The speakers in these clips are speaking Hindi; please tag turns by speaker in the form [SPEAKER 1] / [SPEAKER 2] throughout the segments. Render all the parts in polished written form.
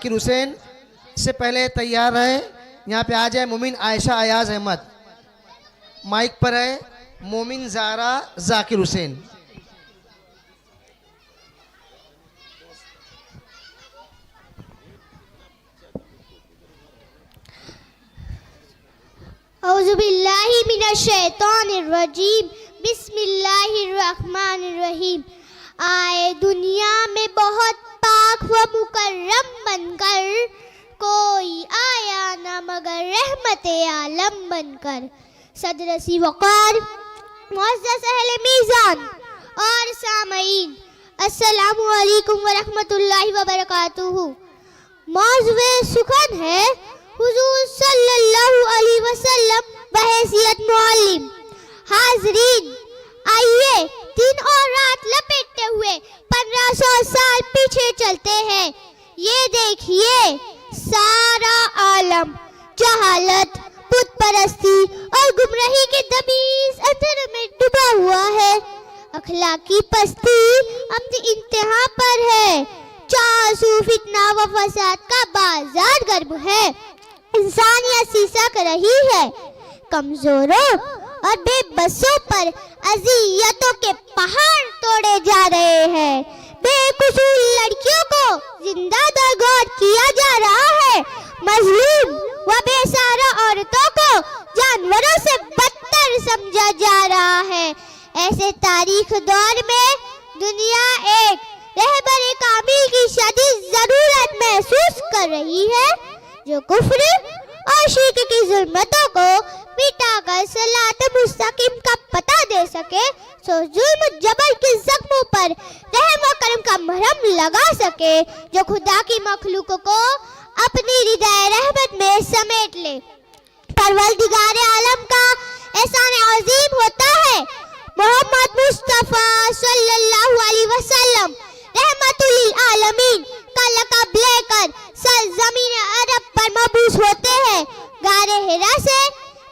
[SPEAKER 1] जाकिर हुसैन से पहले तैयार रहे। यहाँ पे आ जाए मोमिन आयशा अयाज अहमद। माइक पर है मोमिन ज़ारा जाकिर हुसैन।
[SPEAKER 2] औज़ुबिल्लाहि मिनश्शैतानिर्रजीम बिस्मिल्लाहिर्रहमानिर्रहीम। आए दुनिया में बहुत पाक व मुकर्रम बनकर, कोई आया ना मगर रहमते आलम बनकर। सदरसी वक़ार मुअज़्ज़ज़ अहले मीज़ान और सामईन, अस्सलामु अलैकुम व रहमतुल्लाहि व बरकातुहू। मौज़ूए सुखन है हुज़ूर सल्लल्लाहु अलैहि वसल्लम बहैसियत मुअल्लिम। हाज़रीन, आइए दिन और रात लपेटते हुए 1500 साल पीछे चलते हैं। ये देखिए सारा आलम जहालत, बुत परस्ती और गुमराही के दबीस अंधेरे में डूबा हुआ है। अखलाकी पस्ती अपनी इंतहा पर है। चासू फितना व फसाद का बाजार गर्म है। इंसानियत सिसक रही है। कमजोरों और बेबसों पर अज़ियतों के पहाड़ तोड़े जा रहे हैं। बेकसूर लड़कियों को जिंदा दरगोर किया जा रहा है। मजलूम व बेसहारा औरतों को जानवरों से बदतर समझा जा रहा है। ऐसे तारीख दौर में दुनिया एक रहबरे कामिल की शदीद जरूरत महसूस कर रही है, जो कुफ्र और शिर्क की जुल्मतों को मिटाकर सलात मुस्तकीम का पता दे सके, सो जुल्म जबर के जख्मों पर रहम व करम का मरहम लगा सके, जो खुदा की मखलूक को अपनी रिदाए रहमत में समेट ले। परवरदिगार आलम का एहसान अजीम होता है। मोहम्मद मुस्तफा सल्लल्लाहु अलैहि वसल्लम रहमतुल लिल आलमीन का लक़ब लेकर सरज़मीन अरब पर मबूस होते हैं। गारे हिरा से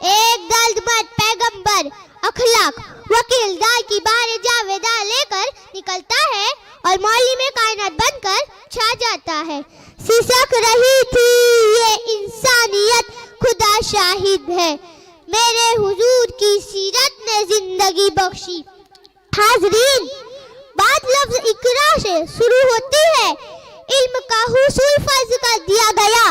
[SPEAKER 2] एक दर्दमंद पैगंबर अखलाक व किरदार की बारे जावेदा लेकर निकलता है और मौली में कायनात बनकर छा जाता है। सिसक रही थी ये इंसानियत, खुदा शाहिद है, मेरे हुजूर की सीरत ने जिंदगी बख्शी। हाज़रीन, बात लफ्ज़ इकरा से शुरू होती है। इल्म का हुसूल फर्ज कर दिया गया।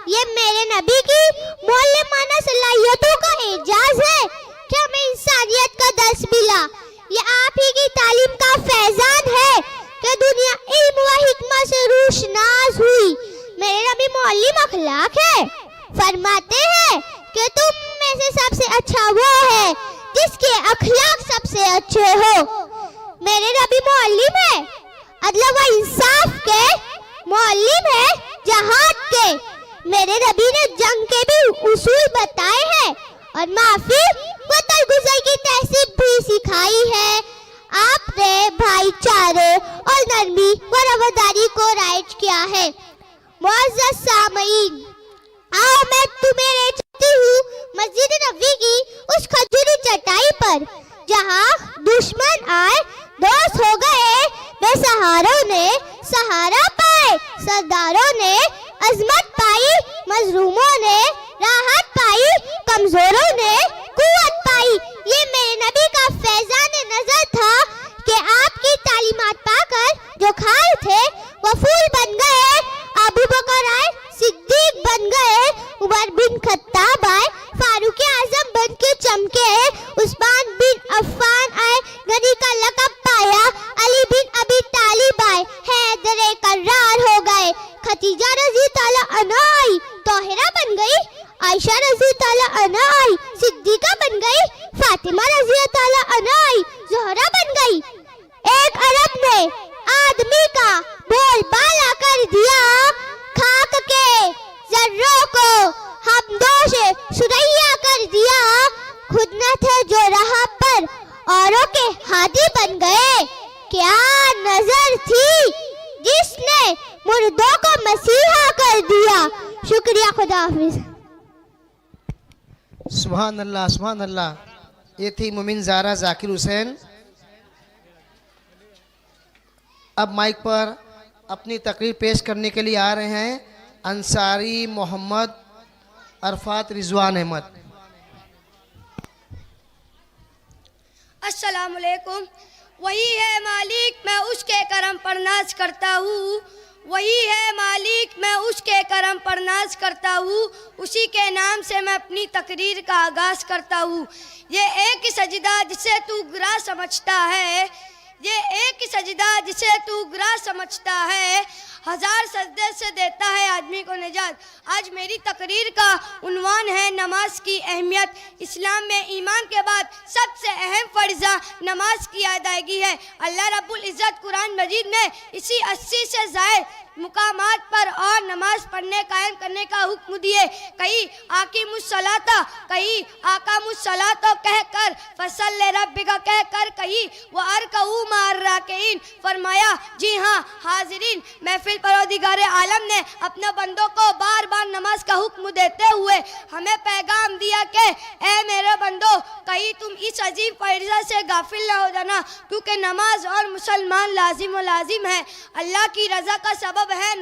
[SPEAKER 2] ये मेरे नबी की मौलमाना सलाहियतों का एजाज है कि हमें इंसानियत का दर्स मिला। ये आप ही की तालीम का फैजान है कि दुनिया इल्म व हिकमत से रोशनास हुई। मेरे नबी मौलिम अखलाक है। फरमाते हैं कि तुम में से सबसे अच्छा वो है जिसके अखलाक सबसे अच्छे हो। मेरे नबी मौलिम है, अदल व इंसाफ के मौलिम है, जहाद के। मेरे नबी ने जंग के भी उसूल बताए हैं और माफी व दरगुजर की तहसीब भी सिखाई है। आपने भाईचारे और नरमी व रवादारी को राइज किया है। मुअज़्ज़ज़ सामईन, आओ मैं तुम्हें ले चलती हूँ मस्जिद नबवी की उस खजूरी चटाई पर, जहाँ दुश्मन आए दोस्त हो गए, बेसहारों ने सहारा पाए, सरदारों ने अजमत पाई, मजलूमों ने राहत पाई, कमजोरों ने कुव्वत पाई। ये मेरे नबी का फैजान नजर था कि आपकी तालीमात पाकर जो खाल थे वो फूल बन गए। अबू बकर आए, सिद्दीक बन गए, उमर बिन खत्ताब आए, फारूक आजम बन के चमके, उस्मान बिन अफ़्फ़ान आए, गनी का लक़ब पाया, अली बिन अबी तालिब आए, हैदर कर्रार हो गए, खदीजा रज़ी ताला अन्हा आई, तोहरा बन गई, आयशा रज़ी ताला अन्हा आई, सिद्दीका बन गई, फातिमा रज़ी ताला अन्हा आई, ज़ोहरा बन गई। एक अरब ने आदमी का बोलबाला कर दिया, खाक के जर्रों को हमदोशे सुरैया कर दिया। खुद न थे जो राह पर औरों के हादी बन गए। क्या नजर थी जिसने मुर्दों को मसीहा कर दिया। शुक्रिया, खुदा हाफिज।
[SPEAKER 1] सुभान अल्लाह, सुभान अल्लाह। ये थी मोमिन ज़ारा जाकिर हुसैन। अब माइक पर अपनी तकरीर पेश करने के लिए आ रहे हैं अंसारी मोहम्मद अरफात रिजवान अहमद।
[SPEAKER 3] अस्सलामुअलैकुम। वही है मालिक मैं उसके करम पर नाज करता हूँ, वही है मालिक मैं उसके करम पर नाज करता हूँ, उसी के नाम से मैं अपनी तकरीर का आगाज़ करता हूँ। ये एक सजदा जिसे तू गुरा समझता है, ये एक सजदा जिसे तू गुरा समझता है, हजार सजदे से देता है आदमी को निजात। आज मेरी तकरीर का उन्वान है नमाज की अहमियत। इस्लाम में ईमान के बाद सबसे अहम फर्जा नमाज की अदायगी है। अल्लाह रब्बुल इज़्ज़त कुरान मजीद में इसी 80 से ज़ायद मुकामात पर और नमाज पढ़ने कायम करने का हुक्म दिए। कहीं आकीमुस्सलाता, कहीं आकामुस्सलातो कहकर, फसल्ले रब्बिका कहकर, कहीं व अरकऊ मार राकिईन फरमाया। जी हाँ हाजिरीन, महफिल परवरदिगार आलम ने अपने बंदों को बार बार नमाज का हुक्म देते हुए हमें पैगाम दिया कि ए मेरे बंदो, कहीं तुम इस अजीब फर्जा से गाफिल न हो जाना, क्योंकि नमाज और मुसलमान लाजिम व लाजिम है। अल्लाह की रज़ा का सबब है,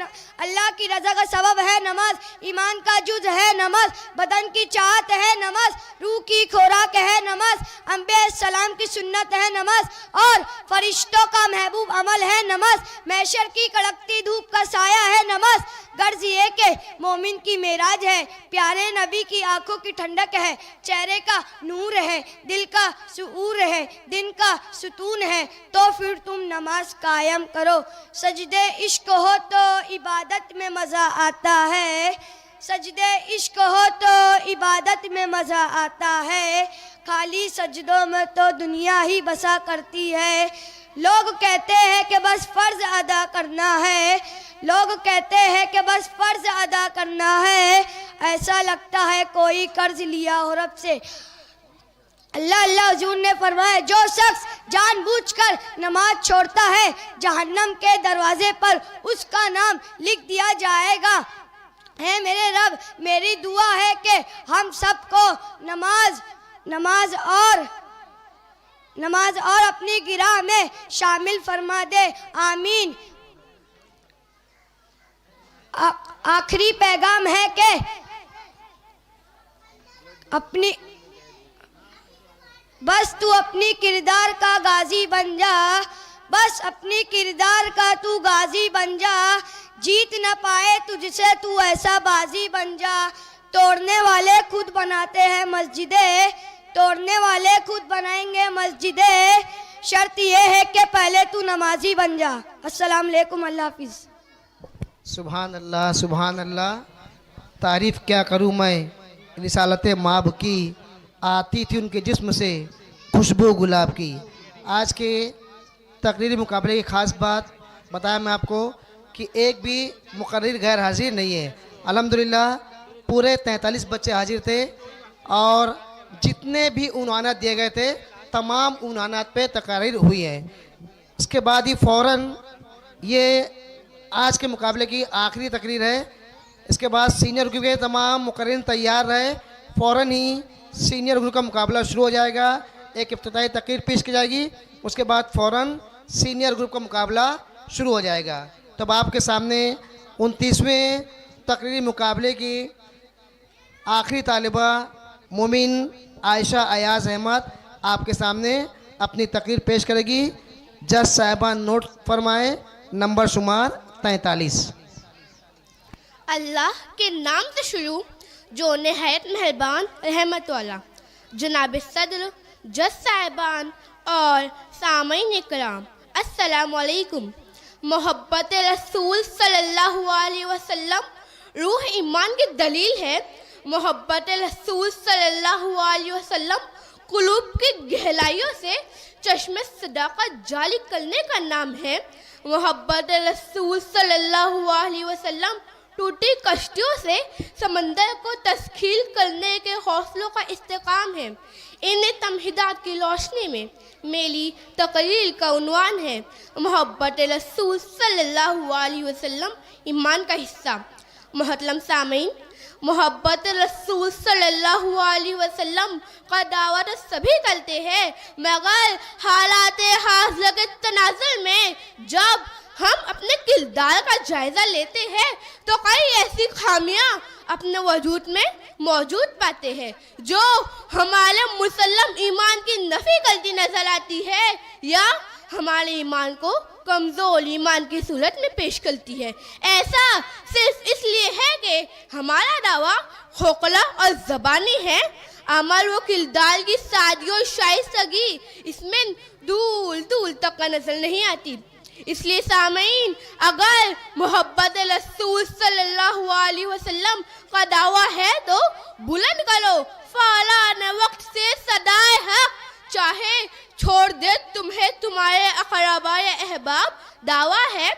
[SPEAKER 3] अल्लाह की रज़ा का सबब है नमाज, ईमान का जुज है नमाज, बदन की चाहत है नमाज, रूह की खुराक है नमाज, अंबिया सलाम की सुन्नत है नमाज, और फरिश्तों का महबूब अमल है नमाज, मैशर की कड़कती धूप का साया है नमाज, गर्ज ये के मोमिन की मेराज है, प्यारे नबी की आंखों की ठंडक है, चेहरे का नूर है, दिल का सुऊर है, दिन का सुतून है, तो फिर तुम नमाज कायम करो। सजदे इश्क हो तो इबादत में मज़ा आता है, सजदे इश्क हो तो इबादत में मज़ा आता है, खाली सजदों में तो दुनिया ही बसा करती है। लोग कहते हैं कि बस फ़र्ज अदा करना है, लोग कहते हैं कि बस फ़र्ज अदा करना है, ऐसा लगता है कोई कर्ज लिया हो रब से। अल्लाह हुजूर ने फरमाया, जो शख्स जानबूझकर नमाज छोड़ता है जहन्नम के दरवाजे पर उसका नाम लिख दिया जाएगा। है मेरे रब, मेरी दुआ है कि हम सबको नमाज और अपनी गिराह में शामिल फरमा दे, आमीन। आखिरी पैगाम है कि बस तू अपनी किरदार का गाजी बन जा, बस अपनी किरदार का तू गाजी बन जा, जीत न पाए तुझसे तू ऐसा बाजी बन जा। तोड़ने वाले खुद बनाते हैं मस्जिदें, तोड़ने वाले खुद बनाएंगे मस्जिदें, शर्त यह है कि पहले तू नमाजी बन जा। अस्सलाम वालेकुम, अल्लाह हाफिज़।
[SPEAKER 1] सुभान अल्लाह, सुभान अल्लाह। तारीफ़ क्या करूँ मैं रिसालत माब की, आती थी उनके जिस्म से खुशबू गुलाब की। आज के तकरीरी मुकाबले की ख़ास बात बताया मैं आपको कि एक भी मुकर्रिर गैर हाजिर नहीं है। अल्हम्दुलिल्लाह पूरे 43 बच्चे हाजिर थे और जितने भी उन्वानात दिए गए थे तमाम उन्वानात पे तकरीर हुई है। इसके बाद ही फ़ौरन ये आज के मुकाबले की आखिरी तकरीर है। इसके बाद सीनियर ग्रुप के तमाम मुकर्रिर तैयार रहे, फ़ौरन ही सीनियर ग्रुप का मुकाबला शुरू हो जाएगा। एक इफ्तिताई तकरीर पेश की जाएगी, उसके बाद फ़ौरन सीनियर ग्रुप का मुकाबला शुरू हो जाएगा। तब आपके सामने 29वें तकरीरी मुकाबले की आखिरी तालिबा मोमिन आयशा अयाज अहमद आपके सामने अपनी तकरीर पेश करेगी। जज साहिबान नोट फरमाए, नंबर शुमार 43।
[SPEAKER 4] अल्लाह के नाम से शुरू जो नहायत मेहरबान रहमत वाला। जनाब सदर, जज साहिबान और सामईन इकराम, अस्सलामु अलैकुम। मोहब्बत रसूल सल्लल्लाहु अलैहि वसल्लम रूह ईमान की दलील है। मोहब्बत रसूल सल्लल्लाहु अलैहि वसल्लम कुलूब की गहराइयों से चश्मे सदाकत जारी करने का नाम है। मोहब्बत रसूल सल्लल्लाहु अलैहि वसल्लम टूटी कश्तियों से समंदर को तस्खीर करने के हौसलों का इस्तेकाम है। इन तमहीदात की रोशनी में मेरी तकरीर का उन्वान है मोहब्बत रसूल सल्लल्लाहु अलैहि वसल्लम ईमान का हिस्सा। मोहतरम सामीन, मोहब्बत रसूल सल्लल्लाहु अलैहि वसल्लम का दावा तो सभी करते हैं, मगर हालात हाज़िर के तनाज़ुर में जब हम अपने किरदार का जायजा लेते हैं तो कई ऐसी खामियां अपने वजूद में मौजूद पाते हैं जो हमारे मुसल्लम ईमान की नफी करती नजर आती है या हमारे ईमान को कमजोर ईमान की सूरत में पेश करती है। ऐसा सिर्फ इसलिए है कि हमारा दावा खोखला और ज़बानी है, अमल व किरदार की सादगी और शाइस्तगी इसमें दूर दूर तक का नजर नहीं आती। इसलिए सामईन, अगर मोहब्बत रसूल सल्लल्लाहु अलैहि वसल्लम का दावा है तो बुलंद करो फ़ौलान वक्त से सदाए हक, चाहे छोड़ दे तुम्हें तुम्हारे अक़रबा या अहबाब। दावा है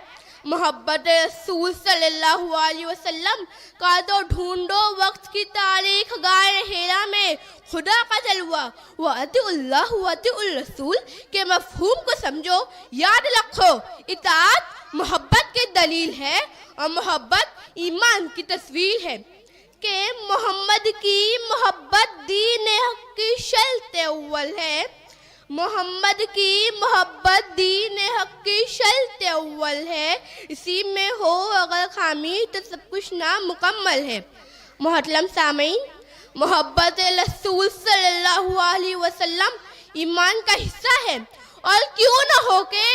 [SPEAKER 4] मोहब्बत रसूल सल्लल्लाहु अलैहि वसल्लम का तो ढूंढो वक्त की तारीख गाए हेरा में खुदा का जलवा व अतिउल्लाह व अतिउल रसूल के मफहूम को समझो। याद रखो, इताअत मोहब्बत की दलील है और मोहब्बत ईमान की तस्वीर है कि मोहम्मद की मोहब्बत दीन हक की शर्त अव्वल है। मोहम्मद की मोहब्बत दीन हक की शर्त अव्वल है, इसी में हो अगर खामी तो सब कुछ नामुकम्मल है। मोहतरम सामीन, मोहब्बत रसूल सल्लल्लाहु अलैहि वसल्लम ईमान का हिस्सा है और क्यों न हो के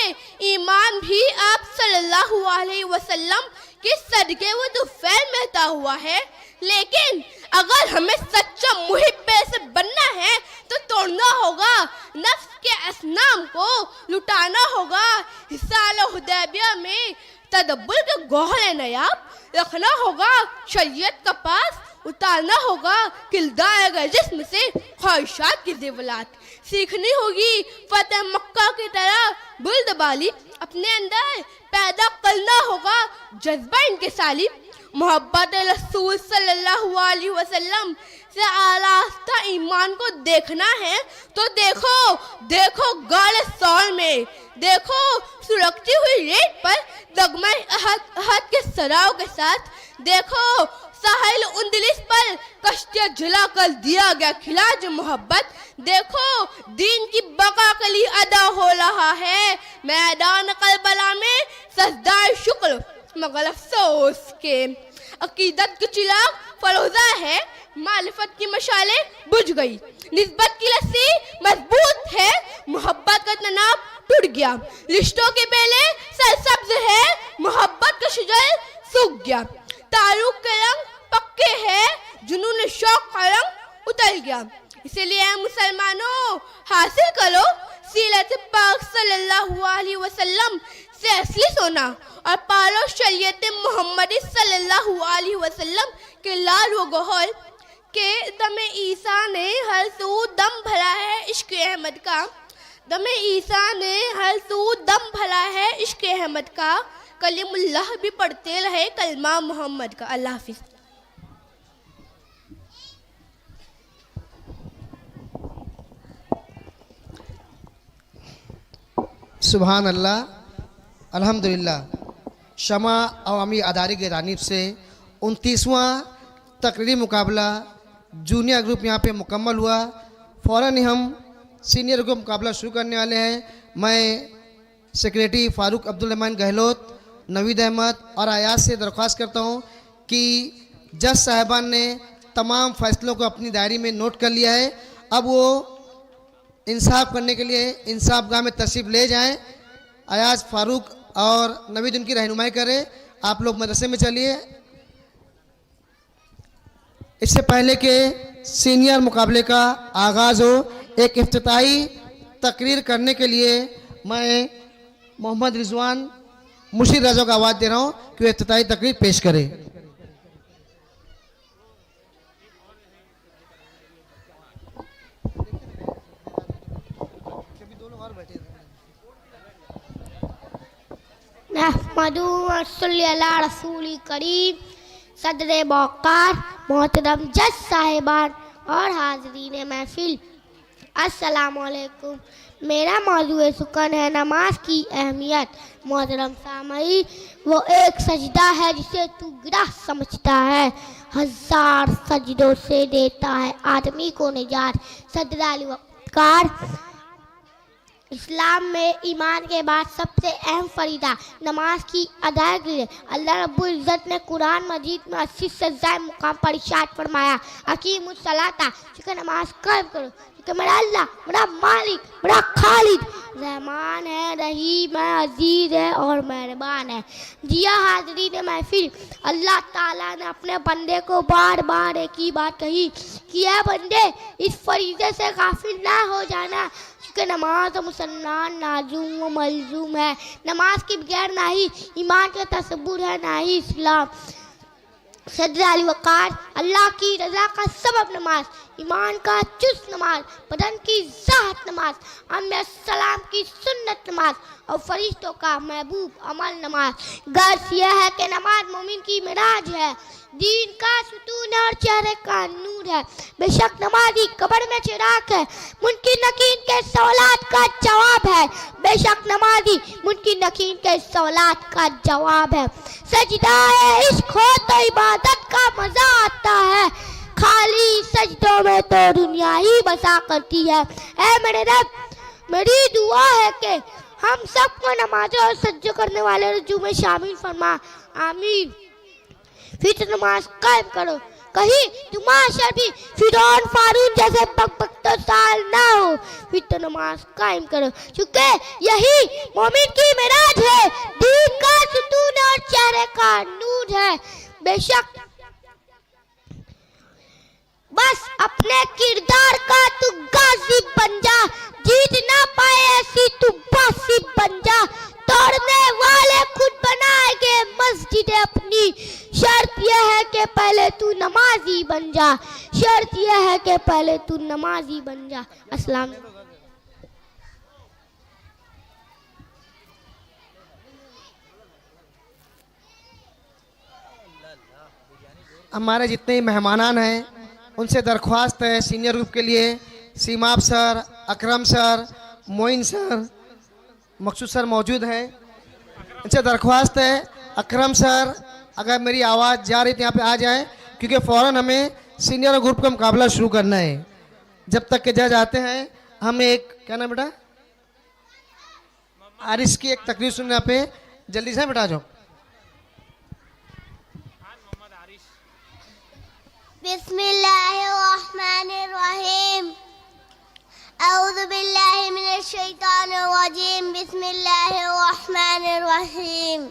[SPEAKER 4] ईमान भी आप सल्लल्लाहु अलैहि वसल्लम के सदके वो तो फैल महता हुआ है। लेकिन अगर हमें सच्चा मुहिब्बे से बनना है तो तोड़ना होगा नफ्स के असनाम को, लुटाना होगा हिसाल हुदैबिया में तदब्बुर के गौहर नयाब, रखना होगा शरीयत का पास, उतारना होगा किरदार जिस्म से ख्वाहिशात की ज़ेवरात, सीखनी होगी फतेह मक्का की तरह बुलदबाली, अपने अंदर पैदा करना होगा जज्बा इनके साली। मोहब्बत रसूल सल्लल्लाहु अलैहि वसल्लम से आरास्ता ईमान को देखना है तो देखो देखो गाले सौर में, देखो सुलगती हुई रेत पर दगमे अहद के सराव के साथ, देखो साहिल उंदलिस पर कश्तियाँ जला कर दिया गया खिलाज मोहब्बत, देखो दीन की बका के लिए अदा हो रहा है मैदान करबला में सजदाए शुक्र, मगर अफसोस के अकीदत की चिराग फरोजा है, मारिफत की मशाले बुझ गई, निस्बत की लस्सी मजबूत है, मोहब्बत का तनाव टूट गया, रिश्तों के बेले सरसब्ज है, मोहब्बत का शजर सूख गया, तारुक के रंग पक्के है, जुनून शौक का रंग उतर गया। इसलिए मुसलमानों, हासिल करो सीरत पाक सल्लल्लाहु अलैहि वसल्लम से असली सोना और पालो शरीयत मोहम्मदी सल्लल्लाहु अलैहि वसल्लम के लाल व गौहर के दमे ईसा ने हर सू दम भरा है इश्क अहमद का, दमे ईसा ने हर सू दम भरा है इश्क अहमद का, कलीमुल्लाह भी पढ़ते रहे कलमा मोहम्मद का। अल्लाह हाफिज़।
[SPEAKER 1] सुभान अल्लाह, अल्हम्दुलिल्लाह। शमा अवामी अदारे की जानिब से 29वां तकरीरी मुकाबला जूनियर ग्रुप यहाँ पे मुकम्मल हुआ। फ़ौरन ही हम सीनियर ग्रुप मुकाबला शुरू करने वाले हैं। मैं सेक्रेटरी फ़ारूक अब्दुल-रहमान गहलोत, नवीद अहमद और अयाज से दरख्वास्त करता हूँ कि जज साहिबान ने तमाम फ़ैसलों को अपनी डायरी में नोट कर लिया है। अब वो इंसाफ करने के लिए इंसाफ गाह में तशरीफ़ ले जाएं। अयाज, फ़ारूक और नवीद उनकी रहनुमाई करें। आप लोग मदरसे में चलिए। इससे पहले के सीनियर मुकाबले का आगाज़ हो, एक इफ्तिताही तकरीर करने के लिए मैं मोहम्मद रिजवान मुर्शिद रज़ा को आवाज़ दे रहा हूँ कि वो इफ्तिताही तकरीर पेश करें।
[SPEAKER 2] नहमदु व सल्ली अला रसूल करीम। सदर बौकार, मोहतरम जज साहिबान और हाज़रीन महफिल, अस्सलामु अलैकुम। मेरा मौजूद सुकन है नमाज की अहमियत। मोहतरम सामई, वो एक सजदा है जिसे तू गिरह समझता है, 1000 सजदों से देता है आदमी को निजात। सदर अली वक़ार, इस्लाम में ईमान के बाद सबसे अहम फरीदा नमाज की अदायगी है। अल्लाह रब्बुल इज़्ज़त ने कुरान मजीद में 80 से ज़्यादा मुकाम पर इरशाद फरमाया, अकीमुस्सलाता, कि नमाज कायम करो, क्योंकि मेरा अल्लाह मेरा मालिक मेरा खालिद रहमान है, रहीम है, अजीज है और मेहरबान है। जिया हाज़रीन महफिल, अल्लाह ताला ने अपने बंदे को बार बार एक ही बात कही कि ऐ बंदे, इस फरीज़े से गाफिल ना हो जाना, क्योंकि नमाज मुसलमान नाजूम व मलजूम है। नमाज के बगैर ना ही ईमान का तसव्वुर है, ना ही इस्लाम। सदर अली वक़ार, अल्लाह की रज़ा का सबब नमाज, ईमान का चुस्त नमाज, बदन की ज़ाहत नमाज, अम्बिया सलाम की सुन्नत नमाज और फरिश्तों का महबूब अमल नमाज। गर्ज यह है कि नमाज मोमिन की मिराज है, दीन का सुतून और चेहरे का नूर है। बेशक नमाजी कब्र में चिराग है, मुनकिर नकीर के सवालात का जवाब है। बेशक नमाजी मुनकिर नकीर के सवालात का जवाब है। सजदा है इश्क हो तो इबादत का मजा आता है, खाली सजदों में तो दुनिया ही बसा करती है। ऐ मेरे रब, मेरी दुआ है कि हम सबको नमाज और सज्जो करने वाले रजू में शामिल फरमा, आमीन। फिर नमाज कायम करो, कहीं तुम्हारा भी फिरौन फारून जैसे बकबकता साल ना हो। फिर तो नमाज कायम करो, क्योंकि यही मोमिन की मिराज है, दीन का सुतून और चेहरे का नूर है। बेशक बस अपने किरदार का तू गाजी बन जा, जीत ना पाए ऐसी तू बासी बन जा। तोड़ने वाले खुद बनाएंगे मस्जिद अपनी, शर्त यह है कि पहले तू नमाजी बन जा, शर्त यह है कि पहले तू नमाजी बन जा। अस्सलाम वालेकुम।
[SPEAKER 1] हमारे जितने मेहमानान हैं उनसे दरख्वास्त है, सीनियर ग्रुप के लिए सीमाब सर, अकरम सर, मोइन सर, मकसूद सर मौजूद हैं। इनसे दरख्वास्त है, अकरम सर अगर मेरी आवाज़ जा रही तो यहाँ पे आ जाएं, क्योंकि फ़ौरन हमें सीनियर ग्रुप का मुकाबला शुरू करना है। जब तक के जज आते हैं हम एक, क्या नाम बेटा, आरिश की एक तकरीर सुनने पे जल्दी से बेटा जाओ।
[SPEAKER 2] बिस्मिल्लाहिर्रहमानिर्रहीम, औज़ु बिल्लाहि मिनश शैतानिर रजीम, बिस्मिल्लाहिर्रहमानिर्रहीम।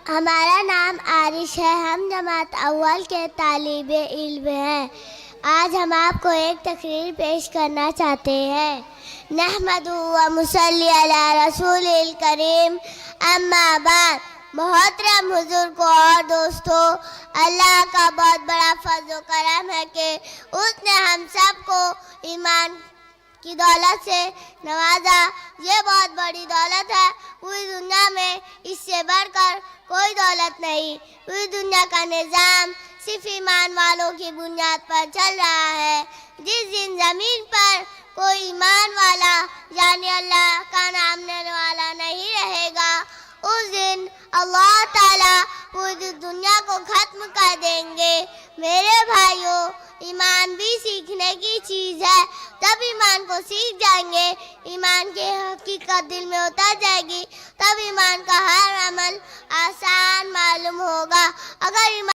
[SPEAKER 2] हमारा नाम आरिश है, हम जमात अव्वल के तालिबे इल्म हैं। आज हम आपको एक तकरीर पेश करना चाहते हैं। नहमदु व मुसल्ली अला रसूलिल करीम, अम्मा बाद। मोहतरम हुजूर को और दोस्तों, अल्लाह का बहुत बड़ा फज़्ल करम है कि उसने हम सबको ईमान की दौलत से नवाजा। ये बहुत बड़ी दौलत है, पूरी दुनिया में इससे बढ़कर कोई दौलत नहीं। पूरी दुनिया का निज़ाम सिर्फ ईमान वालों की बुनियाद पर चल रहा है। जिस दिन ज़मीन पर कोई ईमान वाला यानी अल्लाह का नाम लेने वाला नहीं रहेगा, उस दिन अल्लाह ताला पूरी दुनिया को खत्म कर देंगे। मेरे भाइयों, ईमान भी सीखने की चीज़ है। तब ईमान को सीख जाएंगे, ईमान की हकीकत दिल में उतर जाएगी, तब ईमान का हर अमल आसान मालूम होगा। अगर ईमान